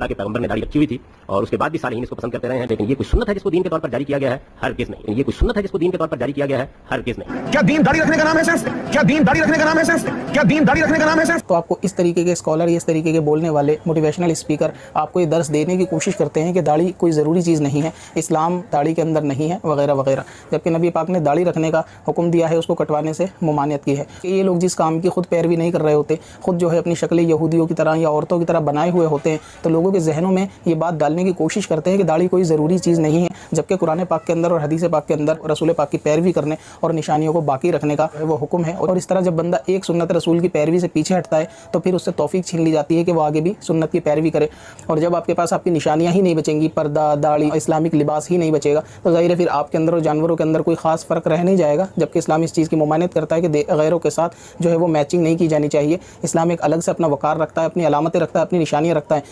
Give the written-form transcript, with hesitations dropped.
के पैगंबर ने दाढ़ी रखी हुई थी और उसके बाद भी सालिहीन इसको पसंद करते रहे हैं, लेकिन ये कोई सुन्नत है जिसको दीन के तौर पर जारी किया गया है? हरगिज़ नहीं। ये कोई सुन्नत है जिसको दीन के तौर पर जारी किया गया है? हरगिज़ नहीं। क्या दीन दाढ़ी रखने का नाम है सिर्फ? क्या दीन दाढ़ी रखने का नाम है सिर्फ? क्या दीन दाढ़ी रखने का नाम है सिर्फ? तो आपको इस तरीके के स्कॉलर, इस तरीके के बोलने वाले मोटिवेशनल स्पीकर आपको ये दर्स देने की कोशिश करते हैं कि दाढ़ी कोई ज़रूरी चीज़ नहीं है, इस्लाम दाढ़ी के अंदर नहीं है, वगैरह वगैरह। जबकि नबी पाक ने दाढ़ी रखने का हुक्म दिया है, उसको कटवाने से ममानियत की है। कि ये लोग जिस काम की खुद पैरवी नहीं कर रहे होते, खुद जो है अपनी शक्लें यहूदियों की तरह या औरतों की तरह बनाए हुए होते हैं, तो लोगों के जहनों में ये बात डालने की कोशिश करते हैं कि दाढ़ी कोई ज़रूरी चीज़ नहीं है। जबकि कुरान पाक के अंदर और हदीस पाक के अंदर रसूल पाक की पैरवी करने और निशानियों को बाकी रखने का वो हुक्म है। और इस तरह जब बंदा एक सुन्नत रसूल की पैरवी से पीछे हटता है तो फिर उससे तौफीक छीन ली जाती है कि वो आगे भी सुन्नत की पैरवी करे। और जब आपके पास आपकी निशानियां ही नहीं बचेंगी, पर्दा, दाढ़ी, इस्लामिक लिबास ही नहीं बचेगा, तो ज़ाहिर है फिर आपके अंदर और जानवरों के अंदर कोई खास फ़र्क रह नहीं जाएगा। जबकि इस्लाम इस चीज़ की ममानियत करता है कि गैरों के साथ जो है वो मैचिंग नहीं की जानी चाहिए। इस्लाम एक अलग से अपना वकार रखता है, अपनी अलामतें रखता है, अपनी निशानियाँ रखता है।